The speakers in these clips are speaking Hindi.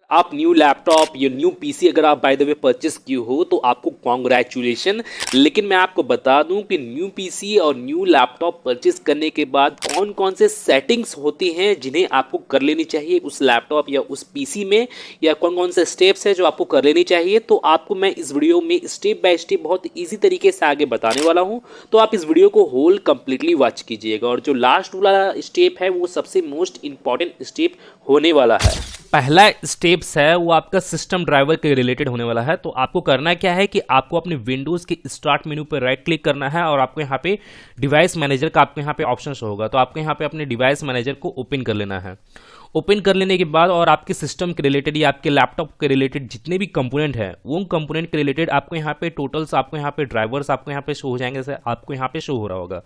आप न्यू लैपटॉप या न्यू पीसी अगर आप बाय द वे परचेस किए हो तो आपको कॉन्ग्रेचुलेशन। लेकिन मैं आपको बता दूं कि न्यू पीसी और न्यू लैपटॉप परचेस करने के बाद कौन कौन से सेटिंग्स होती हैं जिन्हें आपको कर लेनी चाहिए उस लैपटॉप या उस पीसी में, या कौन कौन से स्टेप्स हैं जो आपको कर लेनी चाहिए। तो आपको मैं इस वीडियो में स्टेप बाय स्टेप बहुत ईजी तरीके से आगे बताने वाला हूँ। तो आप इस वीडियो को होल कंप्लीटली वॉच कीजिएगा, और जो लास्ट वाला स्टेप है वो सबसे मोस्ट इंपॉर्टेंट स्टेप होने वाला है। पहला स्टेप्स है वो आपका सिस्टम ड्राइवर के रिलेटेड होने वाला है। तो आपको करना क्या है कि आपको अपने विंडोज के स्टार्ट मेनू पर राइट क्लिक करना है और आपको यहाँ पे डिवाइस मैनेजर का आपको यहाँ पे ऑप्शन होगा। तो आपको यहाँ पे अपने डिवाइस मैनेजर को ओपन कर लेना है। ओपन कर लेने के बाद और आपके सिस्टम के रिलेटेड या आपके लैपटॉप के रिलेटेड जितने भी कंपोनेंट है वो कंपोनेंट के रिलेटेड आपको यहाँ पे टोटल्स, आपको यहाँ पे ड्राइवर्स आपको यहाँ पे शो हो जाएंगे, जैसे आपको यहाँ पे शो हो रहा होगा।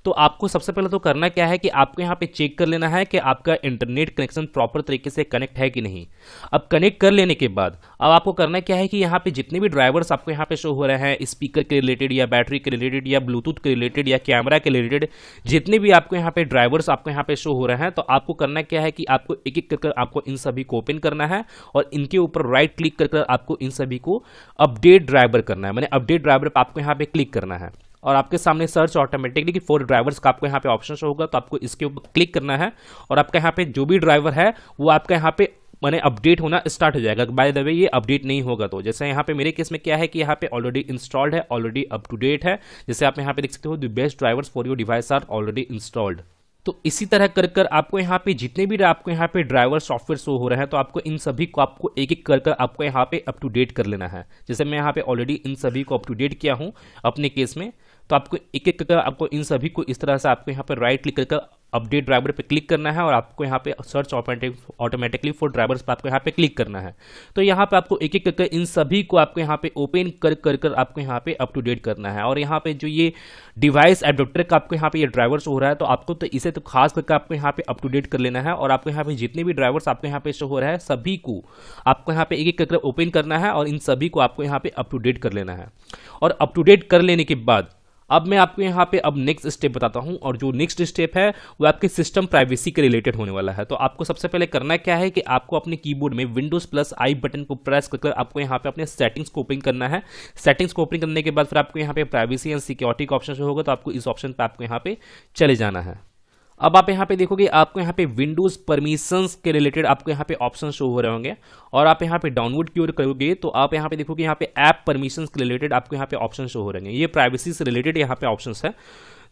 तो आपको सबसे पहले तो करना क्या है कि आपको यहाँ पे चेक कर लेना है कि आपका इंटरनेट कनेक्शन प्रॉपर तरीके से कनेक्ट है कि नहीं। अब कनेक्ट कर लेने के बाद अब आपको करना क्या है कि यहाँ पे जितने भी ड्राइवर्स आपको यहाँ पे शो हो रहे हैं, स्पीकर के रिलेटेड या बैटरी के रिलेटेड या ब्लूटूथ के रिलेटेड या कैमरा के रिलेटेड जितने भी आपको यहाँ पे ड्राइवर्स आपको यहाँ पे शो हो रहे हैं, तो आपको करना क्या है कि आपको एक एक करके आपको इन सभी को ओपन करना है और इनके ऊपर राइट क्लिक कर आपको इन सभी को अपडेट ड्राइवर करना है। मैंने अपडेट ड्राइवर पर आपको यहाँ पे क्लिक करना है और आपके सामने सर्च ऑटोमेटिकली कि 4 ड्राइवर्स का आपको यहाँ पे ऑप्शन होगा। तो आपको इसके ऊपर क्लिक करना है और आपका यहाँ पे जो भी ड्राइवर है वो आपका यहाँ पे मैंने अपडेट होना स्टार्ट हो जाएगा। बाय द वे ये अपडेट नहीं होगा, तो जैसे यहाँ पे मेरे केस में क्या है कि यहाँ पे ऑलरेडी इंस्टॉल्ड है, ऑलरेडी अप टू डेट है। जैसे आप यहाँ पे देख सकते हो the best drivers for your device are already installed. तो इसी तरह कर कर आपको यहाँ पे जितने भी आपको यहाँ पे ड्राइवर सॉफ्टवेयर शो हो रहे हैं, तो आपको इन सभी को आपको एक एक कर कर आपको यहाँ पे अप टू डेट कर लेना है। जैसे मैं यहाँ पे ऑलरेडी इन सभी को अप टू डेट किया हूँ अपने केस में, तो आपको एक एक करके आपको इन सभी को इस तरह से आपको यहाँ पे राइट क्लिक करके अपडेट ड्राइवर पे क्लिक करना है और आपको यहाँ पे सर्च ऑटोमेटिकली फॉर ड्राइवर्स पे आपको यहाँ पे क्लिक करना है। तो यहाँ पे आपको एक एक करके इन सभी को आपको यहाँ पे ओपन कर कर आपको यहाँ पे अप टू डेट करना है। और यहाँ पे जो ये डिवाइस एडोप्टर का आपको यहाँ पे ये ड्राइवर्स हो रहा है, तो आपको तो इसे तो खास करके आपको यहाँ पे अप टू डेट कर लेना है। और आपको यहाँ पे जितने भी ड्राइवर्स आपको यहाँ पे शो हो रहा है सभी को आपको यहाँ पे एक एक करके ओपन करना है और इन सभी को आपको यहाँ पे अप टू डेट कर लेना है। और अप टू डेट कर लेने के बाद अब मैं आपको यहाँ पे अब नेक्स्ट स्टेप बताता हूँ, और जो नेक्स्ट स्टेप है वो आपके सिस्टम प्राइवेसी के रिलेटेड होने वाला है। तो आपको सबसे पहले करना क्या है कि आपको अपने कीबोर्ड में विंडोज+I बटन को प्रेस कर आपको यहाँ पे अपने सेटिंग्स को ओपन करना है। सेटिंग्स को ओपन करने के बाद फिर आपको यहाँ पे प्राइवेसी एंड सिक्योरिटी का ऑप्शन होगा, तो आपको इस ऑप्शन पर आपको यहाँ पे चले जाना है। अब आप यहाँ पे देखोगे आपको यहाँ पे विंडोज परमिशंस के रिलेटेड आपको यहाँ पे ऑप्शन शो हो रहे होंगे, और आप यहाँ पे डाउनलोड की ओर करोगे तो आप यहाँ पे देखोगे यहाँ पे ऐप परमिशंस के रिलेटेड आपको यहाँ पे ऑप्शन शो हो रहे हैं। ये प्राइवेसी से रिलेटेड यहाँ पे ऑप्शंस है।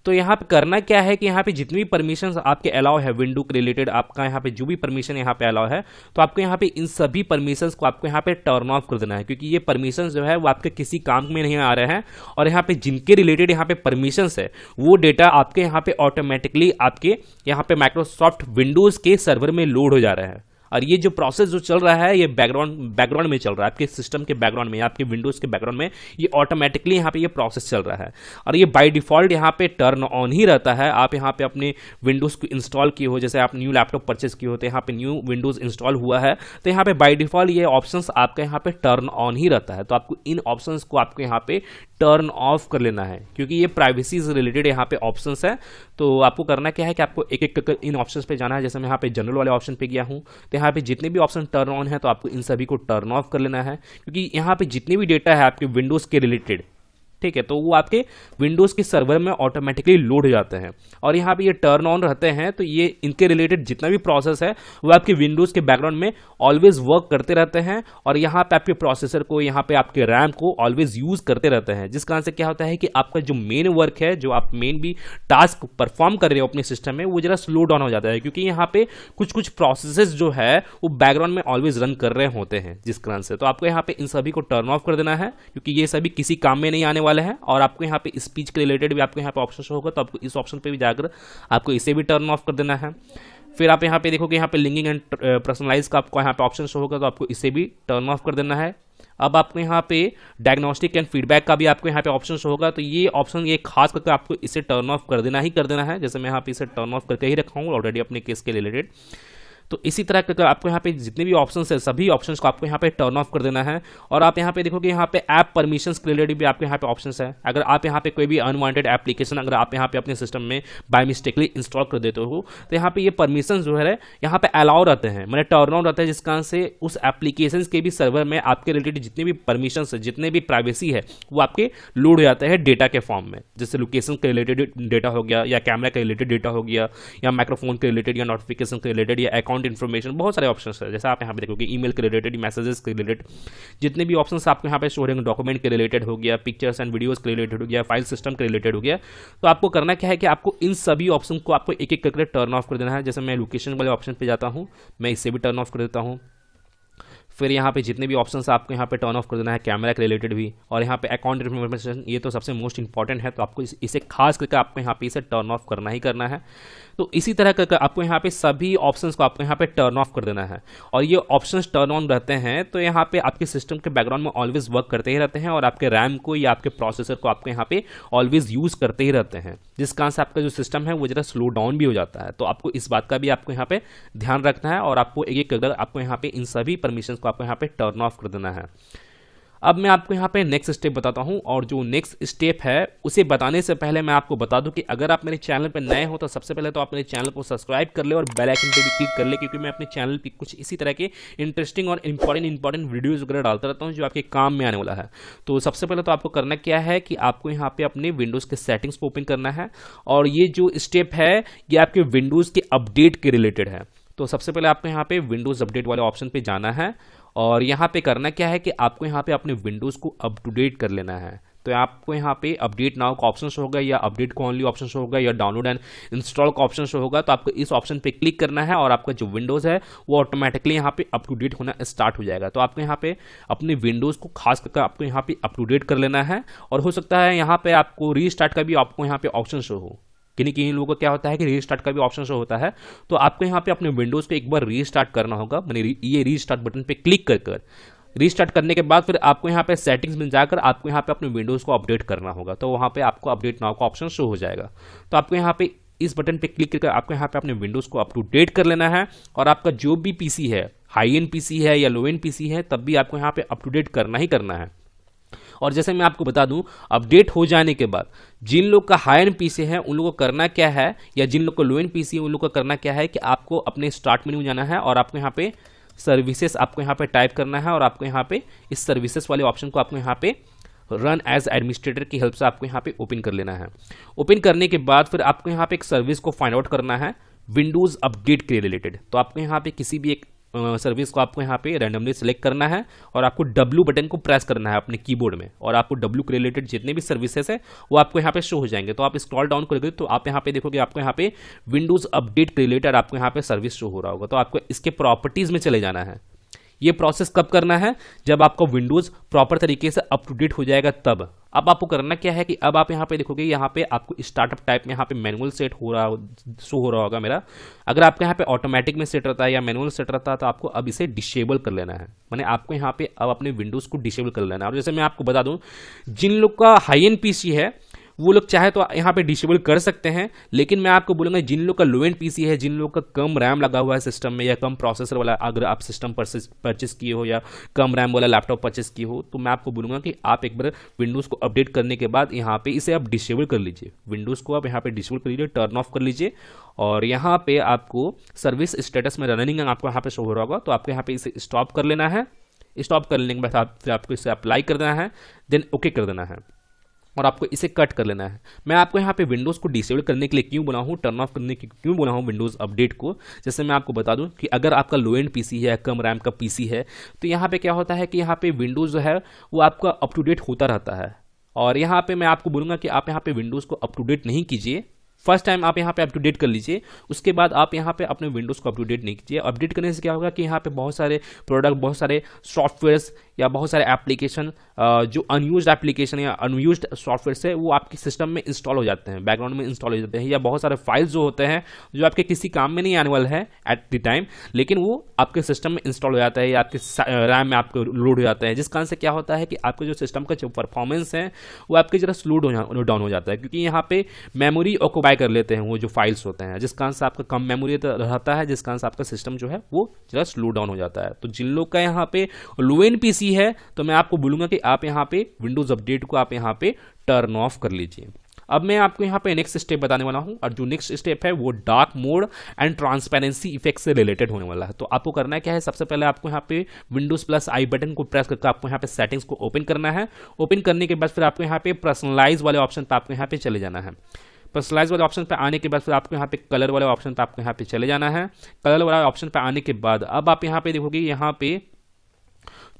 तो यहाँ पे करना क्या है कि यहाँ पे जितनी भी परमिशंस आपके अलाउ है विंडो के रिलेटेड, आपका यहाँ पे जो भी परमिशन यहाँ पे अलाउ है, तो आपको यहाँ पे इन सभी परमिशंस को आपको यहाँ पे टर्न ऑफ कर देना है, क्योंकि ये परमिशंस जो है वो आपके किसी काम में नहीं आ रहे हैं। और यहाँ पे जिनके रिलेटेड यहाँ पे परमिशंस है वो डेटा आपके यहाँ पे ऑटोमेटिकली आपके यहाँ पे माइक्रोसॉफ्ट विंडोज के सर्वर में लोड हो जा रहा है। और ये जो प्रोसेस जो चल रहा है ये बैकग्राउंड में चल रहा है, आपके सिस्टम के बैकग्राउंड में, आपके विंडोज के बैकग्राउंड में ये ऑटोमेटिकली यहाँ पे ये प्रोसेस चल रहा है। और ये बाय डिफॉल्ट यहाँ पे टर्न ऑन ही रहता है। आप यहाँ पे अपने विंडोज को इंस्टॉल किए हो, जैसे आप न्यू लैपटॉप परचेस किए हो तो यहाँ पे न्यू विंडोज इंस्टॉल हुआ है, तो यहाँ पे बाय डिफॉल्ट ये ऑप्शंस आपका यहाँ पे टर्न ऑन ही रहता है। तो आपको इन ऑप्शंस को आपको यहाँ पे टर्न ऑफ कर लेना है, क्योंकि ये प्राइवेसी से रिलेटेड यहाँ पे ऑप्शंस है। तो आपको करना क्या है कि आपको एक एक करके इन ऑप्शंस पे जाना है। जैसे मैं यहाँ पे जनरल वाले ऑप्शन पे गया हूँ, तो यहाँ पे जितने भी ऑप्शन टर्न ऑन है तो आपको इन सभी को टर्न ऑफ कर लेना है, क्योंकि यहाँ पे जितने भी डेटा है आपके विंडोज के रिलेटेड, ठीक है, तो वो आपके विंडोज के सर्वर में ऑटोमेटिकली लोड हो जाते हैं। और यहाँ पे ये टर्न ऑन रहते हैं, तो ये इनके रिलेटेड जितना भी प्रोसेस है वो आपके विंडोज के बैकग्राउंड में ऑलवेज वर्क करते रहते हैं। और यहाँ पे आपके प्रोसेसर को, यहाँ पे आपके रैम को ऑलवेज यूज करते रहते हैं, जिस कारण से क्या होता है कि आपका जो मेन वर्क है, जो आप मेन भी टास्क परफॉर्म कर रहे हो अपने सिस्टम में, वो जरा स्लो डाउन हो जाता है, क्योंकि यहाँ पे कुछ कुछ प्रोसेसेस जो है वो बैकग्राउंड में ऑलवेज रन कर रहे होते हैं, जिस कारण से। तो आपको यहाँ पे इन सभी को टर्न ऑफ कर देना है, क्योंकि ये सभी किसी काम में नहीं आने वाले हैं। और आपको यहाँ पे स्पीच के रिलेटेड भी आपको यहाँ पे ऑप्शन होगा, तो आपको इस ऑप्शन पे भी जाकर आपको इसे भी टर्न ऑफ कर देना है। फिर आप यहाँ पे देखोगे यहाँ पे लिंकिंग एंड पर्सनलाइज का आपको यहाँ पे ऑप्शन होगा, तो आपको इसे भी टर्न ऑफ कर देना है। अब आपको यहाँ पे डायग्नोस्टिक एंड फीडबैक का भी आपको यहाँ पे ऑप्शन होगा, तो ये ऑप्शन ये खास करके आपको इसे टर्न ऑफ कर देना है। जैसे मैं यहाँ पे इसे टर्न ऑफ करके ही रखा हूँ ऑलरेडी अपने केस के रिलेटेड। तो इसी तरह का आपको यहाँ पे जितने भी ऑप्शंस है सभी ऑप्शंस को आपको यहाँ पे टर्न ऑफ कर देना है। और आप यहाँ पे देखोगे यहाँ पे ऐप परमिशंस के रिलेटेड भी आपके यहाँ पे ऑप्शंस है। अगर आप यहाँ पे कोई भी अनवांटेड एप्लीकेशन अगर आप यहाँ पे अपने सिस्टम में बाय मिस्टेकली इंस्टॉल कर देते हो तो यहाँ पे ये परमिशन जो है यहाँ पे अलाउ रहते हैं, मैंने टर्न ऑन रहता है, जिस कारण से उस एप्लीकेशन के भी सर्वर में आपके रिलेटेड जितने भी परमिशंस है, जितने भी प्राइवेसी है, वो आपके लोड हो जाते हैं डेटा के फॉर्म में। जैसे लोकेशन के रिलेटेड डेटा हो गया, या कैमरा के रिलेटेड डेटा हो गया, या माइक्रोफोन के रिलेटेड, या नोटिफिकेशन के रिलेटेड, या अकाउंट इन्फॉर्मेशन, बहुत सारे ऑप्शंस है। जैसे आप यहाँ पे देखोगे ईमेल के रिलेटेड, मैसेजेस के रिलेटेड, जितने भी ऑप्शंस आपको यहाँ पे शो हो रहे हैं, डॉक्यूमेंट के रिलेटेड हो गया, पिक्चर्स एंड वीडियोस के रिलेटेड हो गया, फाइल सिस्टम के रिलेटेड हो गया। तो आपको करना क्या है कि आपको इन सभी ऑप्शन को आपको एक एक करके टर्न ऑफ कर देना है। जैसे मैं लोकेशन वाले ऑप्शन पे जाता हूँ, मैं इसे भी टर्न ऑफ कर देता हूँ। फिर यहाँ पे जितने भी ऑप्शंस आपको यहाँ पे टर्न ऑफ कर देना है, कैमरा के रिलेटेड भी, और यहाँ पे अकाउंट इन्फॉर्मेशन, ये तो सबसे मोस्ट इंपॉर्टेंट है, तो आपको इसे खास करके आपको यहाँ पे इसे टर्न ऑफ करना ही करना है। तो इसी तरह का आपको यहाँ पे सभी ऑप्शंस को आपको यहाँ पे टर्न ऑफ कर देना है। और ये ऑप्शंस टर्न ऑन रहते हैं तो यहाँ पे आपके सिस्टम के बैकग्राउंड में ऑलवेज वर्क करते ही रहते हैं, और आपके रैम को या आपके प्रोसेसर को आपको यहाँ पे ऑलवेज यूज करते ही रहते हैं, जिस कारण से आपका जो सिस्टम है वो जरा स्लो डाउन भी हो जाता है। तो आपको इस बात का भी आपको यहाँ पे ध्यान रखना है, और आपको एक एक करके आपको यहाँ पे इन सभी परमिशन को आपको यहाँ पे टर्न ऑफ कर देना है। अब मैं आपको यहाँ पे नेक्स्ट स्टेप बताता हूँ, और जो नेक्स्ट स्टेप है उसे बताने से पहले मैं आपको बता दूं कि अगर आप मेरे चैनल पर नए हो तो सबसे पहले तो आप मेरे चैनल को सब्सक्राइब कर ले और बेल आइकन पे भी क्लिक कर ले, क्योंकि मैं अपने चैनल पे कुछ इसी तरह के इंटरेस्टिंग और इंपॉर्टेंट वीडियोस वगैरह डालता रहता हूँ जो आपके काम में आने वाला है। तो सबसे पहले तो आपको करना क्या है कि आपको यहाँ पे अपने विंडोज़ के सेटिंग्स को ओपन करना है, और ये जो स्टेप है ये आपके विंडोज़ के अपडेट के रिलेटेड है। तो सबसे पहले आपको यहाँ पे विंडोज़ अपडेट वाले ऑप्शन पे जाना है, और यहाँ पे करना क्या है कि आपको यहाँ पे अपने विंडोज़ को अप टू डेट कर लेना है। तो आपको यहाँ पे अपडेट नाउ का ऑप्शन होगा, या अपडेट को ओनली ऑप्शन होगा, या डाउनलोड एंड इंस्टॉल का ऑप्शन होगा। तो आपको इस ऑप्शन पे क्लिक करना है, और आपका जो विंडोज़ है वो ऑटोमेटिकली यहाँ पे अप टू डेट होना स्टार्ट हो जाएगा। तो आपको यहाँ पे अपने विंडोज़ को खास करके आपको यहाँ पे अप टू डेट कर लेना है, और हो सकता है यहाँ पे आपको रीस्टार्ट का भी आपको यहाँ पे ऑप्शन शो हो। किन्हीं लोगों को क्या होता है कि रीस्टार्ट का भी ऑप्शन शो होता है, तो आपको यहाँ पे अपने विंडोज़ को एक बार रीस्टार्ट करना होगा। मैंने ये रीस्टार्ट बटन पे क्लिक कर रीस्टार्ट करने के बाद फिर आपको यहाँ पे सेटिंग्स में जाकर आपको यहाँ पे अपने विंडोज़ को अपडेट करना होगा। तो वहाँ पे आपको अपडेट नाउ का ऑप्शन शो हो जाएगा। तो आपको यहाँ पे इस बटन पे क्लिक करके आपको यहाँ पे अपने विंडोज़ को अप टू डेट कर लेना है, और आपका जो भी पीसी है, हाई एंड पीसी है या लो एंड पीसी है, तब भी आपको यहाँ पे अप टू डेट करना ही करना है। और जैसे मैं आपको बता दूं, अपडेट हो जाने के बाद जिन लोग का हाई एंड पीसी है उन लोगों को करना क्या है, या जिन लोग का लो एंड पीसी है उन लोगों को करना क्या है कि आपको अपने स्टार्ट मेन्यू जाना है, और आपको यहाँ पे सर्विसेज आपको यहाँ पे टाइप करना है, और आपको यहाँ पे इस सर्विसेज वाले ऑप्शन को आपको यहाँ पे रन एज एडमिनिस्ट्रेटर की हेल्प से आपको यहाँ पे ओपन कर लेना है। ओपन करने के बाद फिर आपको यहाँ पे एक सर्विस को फाइंड आउट करना है विंडोज़ अपडेट के रिलेटेड। तो आपको यहाँ पे किसी भी एक सर्विस को आपको यहाँ पे रैंडमली सेलेक्ट करना है, और आपको W बटन को प्रेस करना है अपने कीबोर्ड में, और आपको W के रिलेटेड जितने भी सर्विसेज है वो आपको यहाँ पे शो हो जाएंगे। तो आप स्क्रॉल डाउन करोगे तो आप यहाँ पे देखोगे आपको यहाँ पे विंडोज़ अपडेट के रिलेटेड आपको यहाँ पे सर्विस शो हो रहा होगा। तो आपको इसके प्रॉपर्टीज में चले जाना है। ये प्रोसेस कब करना है, जब आपका विंडोज़ प्रॉपर तरीके से अप टू डेट हो जाएगा तब। अब आपको करना क्या है कि अब आप यहाँ पे देखोगे यहाँ पे आपको स्टार्टअप टाइप में यहाँ पे मैनुअल सेट हो रहा शो हो रहा होगा मेरा। अगर आपके यहाँ पे ऑटोमेटिक में सेट रहता है या मैनुअल सेट रहता है तो आपको अब इसे डिसेबल कर लेना है, माने आपको यहाँ पे अब अपने विंडोज़ को डिसेबल कर लेना है। और जैसे मैं आपको बता दूँ, जिन लोग का हाई एंड पीसी है वो लोग चाहे तो यहाँ पे डिसेबल कर सकते हैं, लेकिन मैं आपको बोलूँगा जिन लोग का लो एंड पीसी है, जिन लोग का कम रैम लगा हुआ है सिस्टम में, या कम प्रोसेसर वाला अगर आप सिस्टम परचेस किए हो, या कम रैम वाला लैपटॉप परचेस किए हो, तो मैं आपको बोलूँगा कि आप एक बार विंडोज़ को अपडेट करने के बाद यहाँ पे इसे आप डिसेबल कर लीजिए। विंडोज़ को आप यहाँ पे डिसेबल कर लीजिए, टर्न ऑफ कर लीजिए, और यहाँ पे आपको सर्विस स्टेटस में रनिंग आपको यहाँ पे शो हो रहा होगा। तो आपको यहाँ पे इसे स्टॉप कर लेना है। स्टॉप कर लेने के बाद आपको इसे अप्लाई कर देना है, देन ओके कर देना है, और आपको इसे कट कर लेना है। मैं आपको यहाँ पे विंडोज़ को डिसेबल करने के लिए क्यों बोला हूँ, टर्न ऑफ करने के क्यों बोला हूँ विंडोज़ अपडेट को, जैसे मैं आपको बता दूँ कि अगर आपका लो एंड पीसी है, कम रैम का पीसी है, तो यहाँ पे क्या होता है कि यहाँ पे विंडोज़ जो है वो आपका अप टू डेट होता रहता है। और यहाँ पे मैं आपको बोलूँगा कि आप यहाँ पे विंडोज़ को अप टू डेट नहीं कीजिए। फर्स्ट टाइम आप यहाँ पे अप टू डेट कर लीजिए, उसके बाद आप यहाँ पे अपने विंडोज़ को अप टू डेट नहीं कीजिए। अपडेट करने से क्या होगा कि यहाँ पे बहुत सारे प्रोडक्ट, बहुत सारे सॉफ्टवेयर्स या बहुत सारे एप्लीकेशन जो अनयूज्ड एप्लीकेशन या अनयूज्ड सॉफ्टवेयर है वो आपके सिस्टम में इंस्टॉल हो जाते हैं, बैकग्राउंड में इंस्टॉल हो जाते हैं, या बहुत सारे फाइल्स जो होते हैं जो आपके किसी काम में नहीं आने वाले हैं एट द टाइम, लेकिन वो आपके सिस्टम में इंस्टॉल हो जाता है या आपके रैम में आपको लोड हो जाता है, जिस कारण से क्या होता है कि आपके जो सिस्टम का जो परफॉर्मेंस है वो आपके जरा स्लो डाउन हो जाता है, क्योंकि यहाँ पे मेमोरी ऑक्यूपाई मॉडिफाई कर लेते हैं वो जो फाइल्स होते हैं, जिस कारण से आपका कम मेमोरी रहता है, जिस कारण से आपका सिस्टम जो है वो जरा स्लो डाउन हो जाता है। तो जिन लोग का यहाँ पे लो एंड पीसी है तो मैं आपको बोलूंगा कि आप यहाँ पे विंडोज अपडेट को आप यहाँ पे टर्न ऑफ कर लीजिए। अब मैं आपको यहाँ पे नेक्स्ट स्टेप बताने वाला हूँ, और जो नेक्स्ट स्टेप है वो dark mode and transparency effect से रिलेटेड होने वाला है। तो आपको करना क्या है, सबसे पहले आपको यहाँ पे विंडोज प्लस आई बटन को प्रेस करके आपको यहाँ पे सेटिंग्स को ओपन करना है। ओपन करने के बाद फिर आपको यहाँ पे पर्सनलाइज वाले ऑप्शन पे आपको यहाँ पे चले जाना है। पर्सनलाइज वाले ऑप्शन पे आने के बाद फिर आपको यहाँ पे कलर वाले ऑप्शन पे आपको यहाँ पे चले जाना है। कलर वाले ऑप्शन पे आने के बाद अब आप यहाँ पे देखोगे यहाँ पे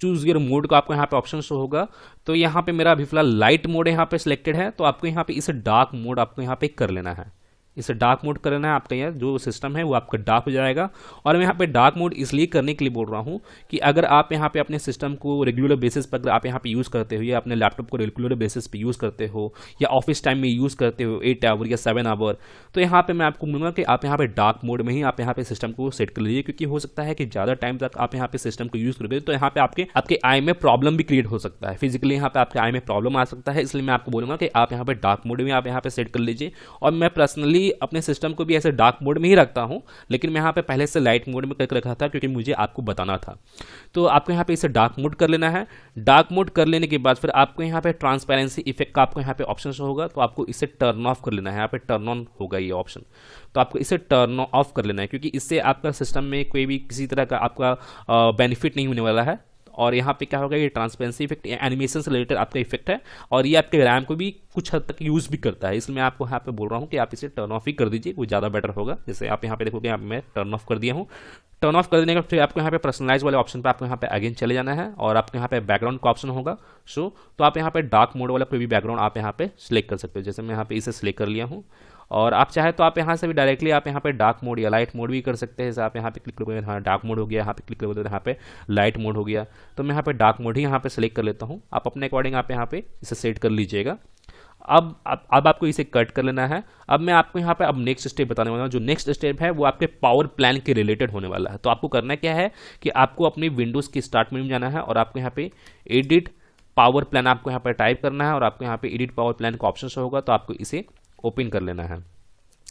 चूज योर मोड का आपको यहाँ पे ऑप्शन शो होगा। तो यहाँ पे मेरा अभी फिलहाल लाइट मोड यहाँ पे सिलेक्टेड है, तो आपको यहाँ पे इसे डार्क मोड आपको यहाँ पे कर लेना है। इसे डार्क मोड करना है, आपका यहाँ जो सिस्टम है वो आपका डार्क हो जाएगा। और मैं यहाँ पे डार्क मोड इसलिए करने के लिए बोल रहा हूँ कि अगर आप यहाँ पे अपने सिस्टम को रेगुलर बेसिस पर अगर आप यहाँ पे यूज़ करते हो, या अपने लैपटॉप को रेगुलर बेसिस पे यूज़ करते हो, या ऑफिस टाइम में यूज़ करते हो 8 आवर या 7 आवर, तो यहाँ पे मैं आपको बोलूँगा कि आप यहाँ पे डार्क मोड में ही आप यहाँ पे सिस्टम को सेट कर लीजिए, क्योंकि हो सकता है कि ज़्यादा टाइम तक आप यहाँ पे सिस्टम को यूज़ करोगे तो यहाँ पे आपके आई में प्रॉब्लम भी क्रिएट हो सकता है, फिजिकली यहाँ पे आपके आई में प्रॉब्लम आ सकता है। इसलिए मैं आपको बोलूँगा कि आप यहाँ पे डार्क मोड में आप यहाँ पे सेट कर लीजिए। और मैं पर्सनली अपने सिस्टम को भी ऐसे डार्क मोड में ही रखता हूं, लेकिन मैं यहाँ पे पहले से लाइट मोड में करके रखा था क्योंकि मुझे आपको बताना था। तो आपको यहाँ पे इसे डार्क मोड कर लेना है। डार्क मोड कर लेने के बाद फिर आपको यहाँ पे ट्रांसपेरेंसी इफेक्ट का आपको यहाँ पे ऑप्शन होगा, तो आपको इसे टर्न ऑफ कर लेना है। यहाँ पे टर्न ऑन होगा ये ऑप्शन, तो आपको इसे टर्न ऑफ कर लेना है, क्योंकि इससे आपका सिस्टम में कोई भी किसी तरह का आपका बेनिफिट नहीं होने वाला है। और यहाँ पे क्या होगा, ये ट्रांसपेरेंसी इफेक्ट एनिमेशन से रिलेटेड आपका इफेक्ट है, और ये आपके रैम को भी कुछ हद तक यूज़ भी करता है। इसलिए मैं आपको यहाँ पे बोल रहा हूँ कि आप इसे टर्न ऑफ ही कर दीजिए, वो ज़्यादा बेटर होगा। जैसे आप यहाँ पे देखोगे यहाँ पे मैं टर्न ऑफ कर दिया हूँ। टर्न ऑफ कर देने का फिर आपको यहाँ पे पर्सनलाइज वाले ऑप्शन पे आपको यहाँ पे अगेन चले जाना है, और आपको यहाँ पे बैकग्राउंड का ऑप्शन होगा शो। तो आप यहाँ पे डार्क मोड वाला कोई भी बैकग्राउंड आप यहाँ पे सिलेक्ट कर सकते हो। जैसे मैं यहाँ पे इसे सिलेक्ट कर लिया हूँ, और आप चाहे तो आप यहाँ से भी डायरेक्टली आप यहाँ पे डार्क मोड या लाइट मोड भी कर सकते हैं। जैसे आप यहाँ पे क्लिक करोगे, हाँ डार्क मोड हो गया, यहाँ पे क्लिक करोगे तो यहाँ पे लाइट मोड हो गया। तो मैं यहाँ पे डार्क मोड ही यहाँ पे सेलेक्ट कर लेता हूँ। आप अपने अकॉर्डिंग आप यहाँ पे इसे सेट कर लीजिएगा। अब आपको इसे कट कर लेना है। अब मैं आपको यहाँ पे अब नेक्स्ट स्टेप बताने वाला हूँ। जो नेक्स्ट स्टेप है वो आपके पावर प्लान के रिलेटेड होने वाला है। तो आपको करना क्या है कि आपको अपनी विंडोज़ की स्टार्ट मेन्यू में जाना है, और आपको यहाँ पे एडिट पावर प्लान आपको यहाँ पे टाइप करना है, और आपको यहाँ पे एडिट पावर प्लान का ऑप्शन होगा, तो आपको इसे ओपन कर लेना है।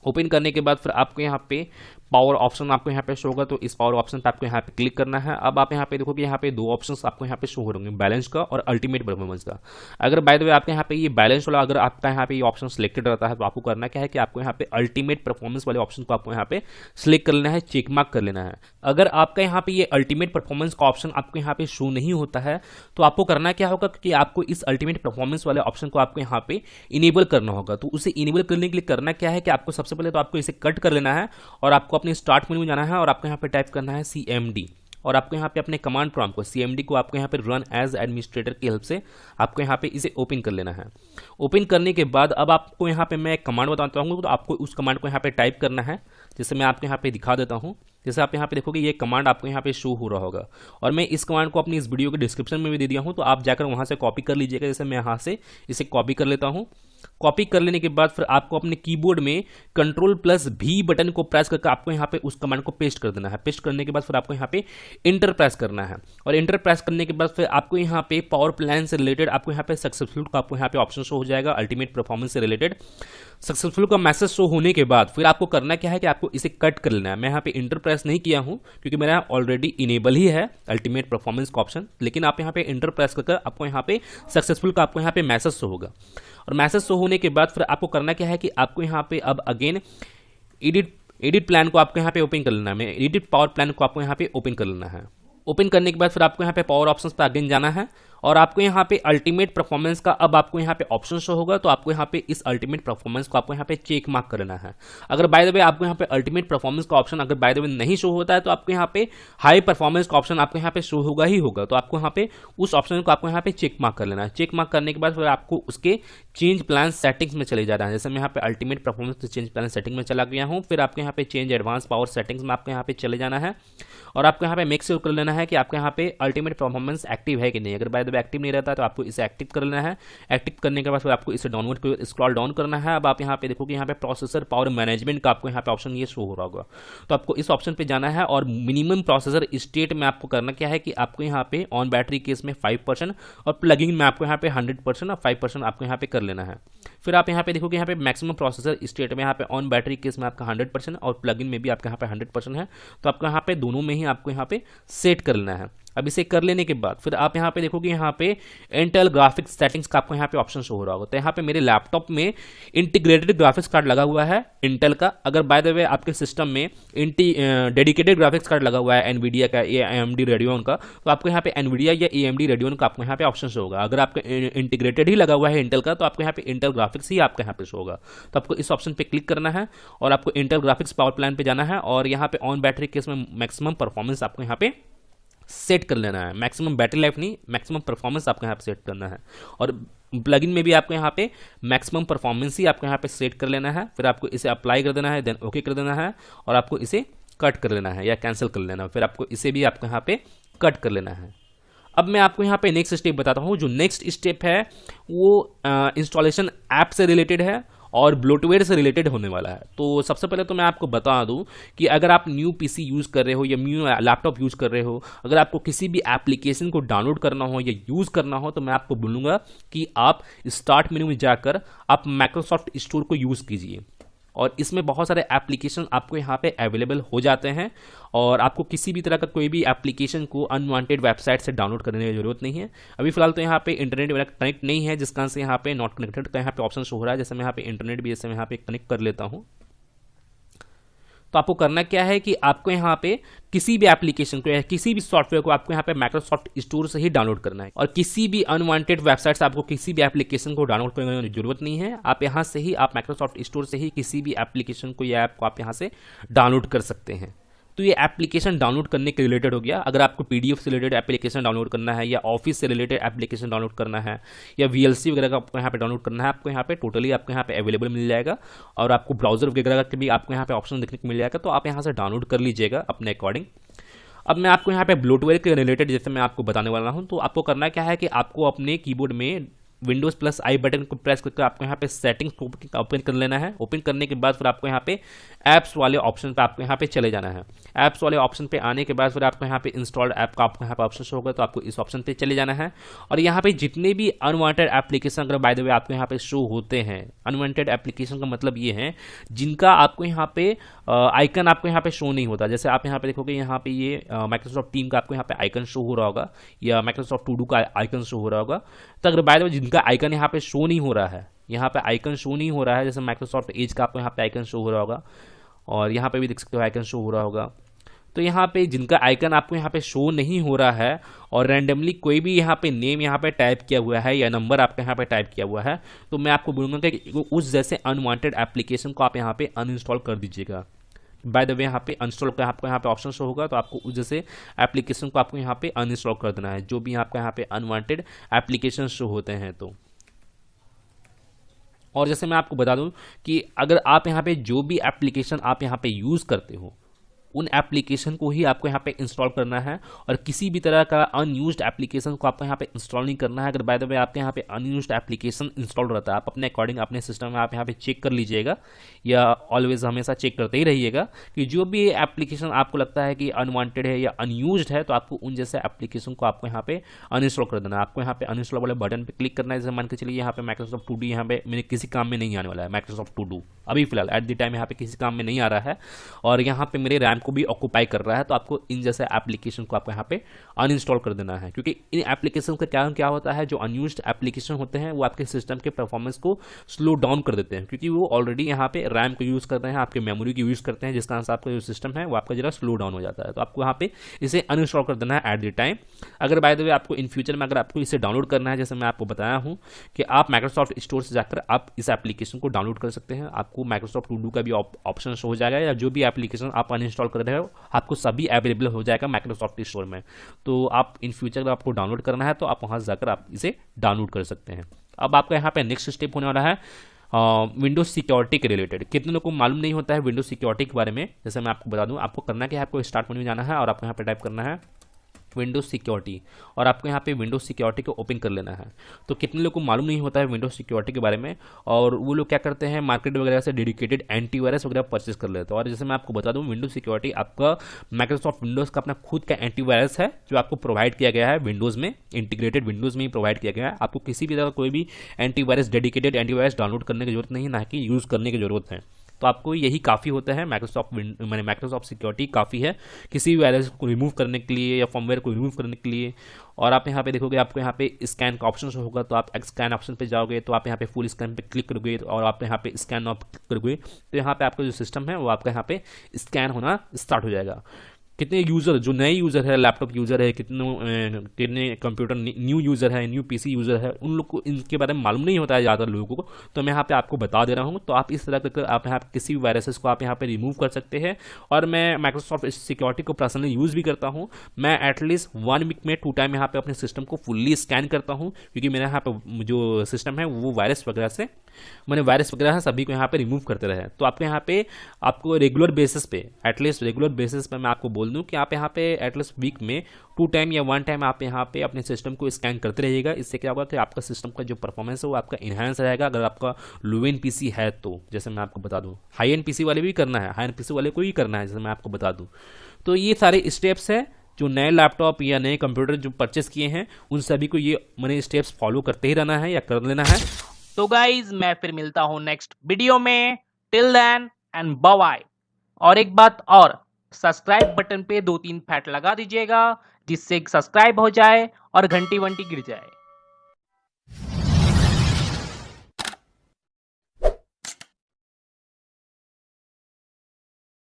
ओपन करने के बाद फिर आपको यहाँ पे पावर ऑप्शन आपको यहाँ पे शो होगा, तो इस पावर ऑप्शन पे आपको यहाँ पे क्लिक करना है। अब आप यहाँ पे देखोगे यहाँ पे दो ऑप्शंस आपको यहाँ पे शो हो रहे होंगे, बैलेंस का और अल्टीमेट परफॉर्मेंस का। अगर बाय द वे आपके यहाँ पे ये बैलेंस वाला अगर आपका यहाँ पे ये ऑप्शन सिलेक्टेड रहता है, तो आपको करना क्या है कि आपको यहाँ पे अल्टीमेट परफॉर्मेंस वाले ऑप्शन को आपको यहाँ पे सिलेक्ट कर लेना है, चेक मार्क कर लेना है। अगर आपका यहाँ पे ये अल्टीमेट परफॉर्मेंस का ऑप्शन आपको यहाँ पे शो नहीं होता है, तो आपको करना क्या होगा कि आपको इस अल्टीमेट परफॉर्मेंस वाले ऑप्शन को आपको यहाँ पे इनेबल करना होगा। तो उसे इनेबल करने के लिए करना क्या है कि आपको सबसे पहले तो आपको इसे कट कर लेना है, और आपको अपने स्टार्ट मेन्यू में जाना है, और आपको यहाँ पे टाइप करना है CMD, और आपको यहाँ पे अपने कमांड प्रॉम्प्ट को CMD को आपको यहाँ पे रन एज एडमिनिस्ट्रेटर की हेल्प से आपको यहाँ पे इसे ओपन कर लेना है। ओपन करने के बाद अब आपको यहाँ पे मैं एक कमांड बताता हूँ, तो आपको उस कमांड को यहाँ पे टाइप करना है। जैसे मैं आपको यहाँ पे दिखा देता हूँ। जैसे आप यहाँ पे देखोगे ये कमांड आपको यहाँ पे शो हो रहा होगा, और मैं इस कमांड को अपनी इस वीडियो के डिस्क्रिप्शन में भी दे दिया हूँ, तो आप जाकर वहाँ से कॉपी कर लीजिएगा। जैसे मैं यहाँ से इसे कॉपी कर लेता हूँ। कॉपी कर लेने के बाद फिर आपको अपने कीबोर्ड में Ctrl+V बटन को प्रेस करके आपको यहाँ पे उस कमांड को पेस्ट कर देना है। पेस्ट करने के बाद फिर आपको यहाँ पे इंटर प्रेस करना है, और इंटर प्रेस करने के बाद फिर आपको यहाँ पे पावर प्लान से रिलेटेड आपको यहाँ पे सक्सेसफुल का आपको यहाँ पे ऑप्शन शो हो जाएगा, अल्टीमेट परफॉर्मेंस से रिलेटेड सक्सेसफुल का मैसेज शो होने के बाद फिर आपको करना क्या है कि आपको इसे कट कर लेना है। मैं यहाँ पे इंटर प्रेस नहीं किया हूँ क्योंकि मेरा ऑलरेडी इनेबल ही है अल्टीमेट परफॉर्मेंस का ऑप्शन, लेकिन आप यहाँ पे इंटर प्रेस करके आपको यहाँ पे सक्सेसफुल का आपको यहाँ पे मैसेज शो होगा। और मैसेज शो होने के बाद फिर आपको करना क्या है कि आपको यहाँ पे अब अगेन एडिट प्लान को आपको यहाँ पे ओपन कर लेना है। एडिट पावर प्लान को आपको यहाँ पे ओपन कर लेना है। ओपन करने के बाद फिर आपको यहाँ पे पावर ऑप्शंस पे अगेन जाना है, और आपको यहाँ पे अल्टीमेट परफॉर्मेंस का अब आपको यहाँ पे ऑप्शन शो होगा, तो आपको यहाँ पे इस अल्टीमेट परफॉर्मेंस को आपको यहाँ पे चेक मार्क करना है। अगर बाय द वे आपको यहाँ पे अल्टीमेट परफॉर्मेंस का ऑप्शन अगर बाय द वे नहीं शो होता है, तो आपको यहाँ पे हाई परफॉर्मेंस का ऑप्शन आपको यहाँ पे शो होगा ही होगा। तो आपको यहाँ पे उस ऑप्शन को आपको यहाँ पे चेक मार्क कर लेना है। चेक मार्क करने के बाद फिर आपको उसके चेंज प्लान सेटिंग्स में चले जाना है। जैसे मैं यहाँ पे ultimate performance change plan setting में चला गया हूँ, फिर आपको यहाँ पे चेंज एडवांस पावर सेटिंग्स में आपको यहाँ पे चले जाना है, और आपको यहाँ पे मेक श्योर कर लेना है कि आपको यहाँ पे अल्टीमेट परफॉर्मेंस एक्टिव है कि नहीं। अगर by the way by active नहीं रहता है तो आपको इसे एक्टिव कर लेना है। एक्टिव करने के बाद फिर आपको इसे डाउनवर्ड को स्क्रॉल डाउन करना है। अब आप यहाँ पे देखोगे यहाँ पे प्रोसेसर पावर मैनेजमेंट का आपको यहाँ पे ऑप्शन ये शो हो रहा होगा, तो आपको इस ऑप्शन पे जाना है और मिनिमम प्रोसेसर स्टेट में आपको करना क्या है कि आपको यहाँ पे ऑन बैटरी केस में 5% और प्लगिंग में आपको यहाँ पे 100% और 5% आपको यहाँ पे कर लेना है। फिर आप यहाँ पे देखोगे यहाँ पे मैक्सिमम प्रोसेसर स्टेट में यहाँ पे ऑन बैटरी केस में आपका 100% और प्लगिन में भी आपका यहाँ पे 100% है, तो आपको यहाँ पे दोनों में ही आपको यहाँ पे सेट कर लेना है। अब इसे कर लेने के बाद फिर आप यहाँ पे देखोगे यहाँ पे इंटेल ग्राफिक्स सेटिंग्स का आपको यहाँ पे ऑप्शन शो हो रहा होगा। तो यहाँ पे मेरे लैपटॉप में इंटीग्रेटेड ग्राफिक्स कार्ड लगा हुआ है इंटेल का। अगर बाय द वे आपके सिस्टम में डेडिकेटेड ग्राफिक्स कार्ड लगा हुआ है एनवीडिया का या AMD रेडियन का, तो आपको यहाँ पे एनवीडिया या AMD रेडियन का आपको यहाँ पे ऑप्शन शो होगा। अगर आपका इंटीग्रेटेड ही लगा हुआ है इंटेल का तो आपको यहाँ पे इंटेल ग्राफिक्स ही आपका यहाँ पे शो होगा। तो आपको इस ऑप्शन पे क्लिक करना है और आपको इंटेल ग्राफिक्स पावर प्लान पे जाना है और यहाँ पे ऑन बैटरी केस में मैक्सिमम परफॉर्मेंस आपको यहाँ पे सेट कर लेना है। मैक्सिमम बैटरी लाइफ नहीं, मैक्सिमम परफॉर्मेंस आपको यहाँ पे सेट करना है। और प्लगइन में भी आपको यहाँ पे मैक्सिमम परफॉर्मेंस ही आपको यहाँ पे सेट कर लेना है। फिर आपको इसे अप्लाई कर देना है, देन ओके कर देना है और आपको इसे कट कर लेना है या कैंसिल कर लेना है। फिर आपको इसे भी आपको यहाँ पे कट कर लेना है। अब मैं आपको यहाँ पे नेक्स्ट स्टेप बताता हूँ। जो नेक्स्ट स्टेप है वो इंस्टॉलेशन ऐप से रिलेटेड है और ब्लोटवेयर से रिलेटेड होने वाला है। तो सबसे पहले तो मैं आपको बता दूं कि अगर आप न्यू पीसी यूज़ कर रहे हो या न्यू लैपटॉप यूज़ कर रहे हो, अगर आपको किसी भी एप्लीकेशन को डाउनलोड करना हो या यूज़ करना हो तो मैं आपको बोलूँगा कि आप स्टार्ट मेन्यू में जाकर आप माइक्रोसॉफ्ट स्टोर को यूज़ कीजिए और इसमें बहुत सारे एप्लीकेशन आपको यहाँ पे अवेलेबल हो जाते हैं और आपको किसी भी तरह का कोई भी एप्लीकेशन को अनवांटेड वेबसाइट से डाउनलोड करने की जरूरत नहीं है। अभी फिलहाल तो यहाँ पे इंटरनेट मेरा कनेक्ट नहीं है, जिस कारण से यहाँ पे नॉट कनेक्टेड का यहाँ पे ऑप्शन शो हो रहा है। जैसे मैं यहाँ पे इंटरनेट भी जैसे मैं यहाँ पे कनेक्ट कर लेता हूँ, तो आपको करना क्या है कि आपको यहाँ पे किसी भी एप्लीकेशन को या किसी भी सॉफ्टवेयर को आपको यहाँ पे माइक्रोसॉफ्ट स्टोर से ही डाउनलोड करना है और किसी भी अनवांटेड वेबसाइट से आपको किसी भी एप्लीकेशन को डाउनलोड करने की जरूरत नहीं है। आप यहाँ से ही आप माइक्रोसॉफ्ट स्टोर से ही किसी भी एप्लीकेशन को या ऐप को आप यहाँ से डाउनलोड कर सकते हैं। तो ये एप्लीकेशन डाउनलोड करने के रिलेटेड हो गया। अगर आपको PDF से रिलेटेड एप्लीकेशन डाउनलोड करना है या ऑफिस से रिलेटेड एप्लीकेशन डाउनलोड करना है या VLC वगैरह का आपको यहाँ पे डाउनलोड करना है, आपको यहाँ पे टोटली आपको यहाँ पे अवेलेबल मिल जाएगा और आपको ब्राउजर वगैरह का भी आपको यहाँ पे ऑप्शन देखने को मिल जाएगा। तो आप यहाँ से डाउनलोड कर लीजिएगा अपने अकॉर्डिंग। अब मैं आपको यहाँ पे ब्लोटवेयर के रिलेटेड जैसे मैं आपको बताने वाला हूँ, तो आपको करना क्या है कि आपको अपने कीबोर्ड में विंडोज प्लस आई बटन को प्रेस करके आपको यहाँ पे सेटिंग्स को ओपन कर लेना है। ओपन करने के बाद फिर आपको यहाँ पे ऐप्स वाले ऑप्शन पे आपको यहाँ पे चले जाना है। ऐप्स वाले ऑप्शन पे आने के बाद फिर आपको यहाँ पे इंस्टॉल्ड ऐप का आपको यहाँ पे ऑप्शन शो होगा, तो आपको इस ऑप्शन पे चले जाना है और यहाँ पे जितने भी अनवांटेड एप्लीकेशन अगर बाय द वे आपको यहाँ पे शो होते हैं, अनवांटेड एप्लीकेशन का मतलब ये है जिनका आपको यहाँ पे आइकन आपको यहाँ पे शो नहीं होता। जैसे आप यहाँ पे देखोगे यहाँ पे ये माइक्रोसॉफ्ट टीम का आपको यहाँ पे आइकन शो हो रहा होगा या माइक्रोसॉफ्ट टू डू का आइकन शो हो रहा होगा। तो अगर बाय द वे जिनका आइकन यहाँ पे शो नहीं हो रहा है, यहाँ पे आइकन शो नहीं हो रहा है, जैसे माइक्रोसॉफ्ट एज का आपको यहाँ पे आइकन शो हो रहा होगा और यहाँ पे भी देख सकते हो आइकन शो हो रहा होगा। तो यहाँ पे जिनका आइकन आपको यहाँ पे शो नहीं हो रहा है और रैंडमली कोई भी यहाँ पे नेम यहाँ पे टाइप किया हुआ है या नंबर आपका यहाँ पे टाइप किया हुआ है, तो मैं आपको बोलूँगा कि उस जैसे अनवांटेड एप्लीकेशन को आप यहाँ पे अनइंस्टॉल कर दीजिएगा। बाय द वे यहाँ पे अनइंस्टॉल का आपको यहाँ पे ऑप्शन शो होगा, तो आपको उस जैसे एप्लीकेशन को आपको यहाँ पे अनइंस्टॉल कर देना है जो भी आपका यहाँ पे अनवांटेड एप्लीकेशन शो होते हैं। तो और जैसे मैं आपको बता दूं कि अगर आप यहाँ पे जो भी एप्लीकेशन आप यहाँ पे यूज़ करते हो उन एप्लीकेशन को ही आपको यहाँ पे इंस्टॉल करना है और किसी भी तरह का अनयूज्ड एप्लीकेशन को आपको यहाँ पे इंस्टॉल नहीं करना है। अगर बाय द वे आपके यहाँ पे अनयूज्ड एप्लीकेशन इंस्टॉल रहता है, आप अपने अकॉर्डिंग अपने सिस्टम में आप यहाँ पे चेक कर लीजिएगा या ऑलवेज हमेशा चेक करते ही रहिएगा कि जो भी एप्लीकेशन आपको लगता है कि अनवांटेड है या अनयूज्ड है, तो आपको उन जैसे एप्लीकेशन को आपको यहाँ पे अनइंस्टॉल कर देना है। आपको यहाँ पे अनइंस्टॉल वाले बटन पर क्लिक करना है। जैसे मान के चलिए यहाँ पे माइक्रोसॉफ्ट टू डू यहाँ पे मेरे किसी काम में नहीं आने वाला है, माइक्रोसॉफ्ट टू डू अभी फिलहाल एट द टाइम यहाँ पे किसी काम में नहीं आ रहा है और यहाँ पे मेरे रैम को भी ऑक्यूपाई कर रहा है, तो आपको इन जैसे एप्लीकेशन को आपको यहाँ पे अनइंस्टॉल कर देना है। क्योंकि इन एप्लीकेशन का कारण क्या होता है, जो अनयूज्ड एप्लीकेशन होते हैं वो आपके सिस्टम के परफॉर्मेंस को स्लो डाउन कर देते हैं, क्योंकि वो ऑलरेडी यहाँ पे रैम को यूज़ करते हैं, आपके मेमोरी को यूज़ करते हैं, जिस कारण से आपका जो सिस्टम है वो आपका जरा स्लो डाउन हो जाता है। तो आपको यहाँ पे इसे अनइंस्टॉल कर देना है एट द टाइम। अगर बाय द वे आपको इन फ्यूचर में अगर आपको इसे डाउनलोड करना है, जैसे मैं आपको बताया हूँ कि आप माइक्रोसॉफ्ट स्टोर से जाकर आप इस एप्लीकेशन को डाउनलोड कर सकते हैं। आपको माइक्रोसॉफ्ट टू डू का भी ऑप्शन हो जाएगा या जो भी एप्लीकेशन आप अनइंस्टॉल कर रहे हो आपको सभी अवेलेबल हो जाएगा माइक्रोसॉफ्ट स्टोर में। तो आप इन फ्यूचर अगर आपको डाउनलोड करना है तो आप वहां जाकर आप इसे डाउनलोड कर सकते हैं। अब आपका यहाँ पे नेक्स्ट स्टेप होने वाला है विंडोज सिक्योरिटी के रिलेटेड। कितने लोगों को मालूम नहीं होता है विंडोज सिक्योरिटी के बारे में, जैसे मैं आपको बता दूं, आपको करना क्या है, आपको स्टार्ट मेन्यू में जाना है और आपको यहाँ पे टाइप करना है विंडोज सिक्योरिटी, और आपको यहाँ पे विंडोज सिक्योरिटी को ओपन कर लेना है। तो कितने लोगों को मालूम नहीं होता है विंडोज सिक्योरिटी के बारे में, और वो लोग क्या करते हैं मार्केट वगैरह से डेडिकेटेड एंटीवायरस वगैरह परचेस कर लेते हैं। और जैसे मैं आपको बता दूं, विंडोज सिक्योरिटी आपका माइक्रोसॉफ्ट विंडोज का अपना खुद का एंटीवायरस है जो आपको प्रोवाइड किया गया है विंडोज में, इंटीग्रेटेड विंडोज में ही प्रोवाइड किया गया है। आपको किसी भी तरह कोई भी एंटीवायरस, डेडिकेटेड एंटीवायरस डाउनलोड करने की जरूरत नहीं, ना कि यूज करने की जरूरत है। तो आपको यही काफ़ी होता है, माइक्रोसॉफ्ट सिक्योरिटी काफ़ी है किसी भी वायरस को रिमूव करने के लिए या फर्मवेयर को रिमूव करने के लिए। और आप यहाँ पे देखोगे, आपको यहाँ पे स्कैन का ऑप्शन होगा, तो आप स्कैन ऑप्शन पे जाओगे, तो आप यहाँ पे फुल स्कैन पे क्लिक करोगे और आप यहाँ पे स्कैन ऑफ क्लिक करोगे, तो यहाँ पे आपका जो सिस्टम है वो आपका यहाँ पे स्कैन होना स्टार्ट हो जाएगा। कितने यूज़र, जो नए यूज़र है, लैपटॉप यूज़र है, कितने कंप्यूटर न्यू यूज़र है, न्यू पीसी यूज़र है, उन लोग को इनके बारे में मालूम नहीं होता है ज़्यादा लोगों को, तो मैं यहाँ पे आपको बता दे रहा हूँ। तो आप इस तरह कर आप यहाँ किसी भी वायरसेस को आप यहाँ पे रिमूव कर सकते हैं। और मैं माइक्रोसॉफ्ट सिक्योरिटी को पर्सनली यूज़ भी करता हूँ। मैं एटलीस्ट 1 वीक में 2 टाइम यहाँ पे अपने सिस्टम को फुल्ली स्कैन करता हूँ, क्योंकि मेरे यहाँ पे जो सिस्टम है वो वायरस वगैरह सभी को यहाँ पे रिमूव करते रहे। तो आपके यहाँ पे आपको रेगुलर बेसिस पे, एटलीस्ट रेगुलर बेसिस पे मैं आपको बोल दूं कि आप यहाँ पे एटलीस्ट वीक में 2 टाइम या 1 टाइम आप यहाँ पे अपने सिस्टम को स्कैन करते रहिएगा। इससे क्या होगा कि आपका सिस्टम का जो परफॉर्मेंस है वो आपका इन्हांस रहेगा। अगर आपका लो एंड पीसी है तो, जैसे मैं आपको बता दूं, हाई एंड पीसी वाले भी करना है, हाई एंड पीसी वाले को ही करना है, जैसे मैं आपको बता दूं। तो ये सारे स्टेप्स है जो नए लैपटॉप या नए कंप्यूटर जो परचेस किए हैं उन सभी को ये मैंने स्टेप्स फॉलो करते ही रहना है या कर लेना है। तो गाइज मैं फिर मिलता हूं नेक्स्ट वीडियो में। Till then and bye bye. और एक बात और, सब्सक्राइब बटन पे 2-3 फैट लगा दीजिएगा जिससे सब्सक्राइब हो जाए और घंटी वंटी गिर जाए।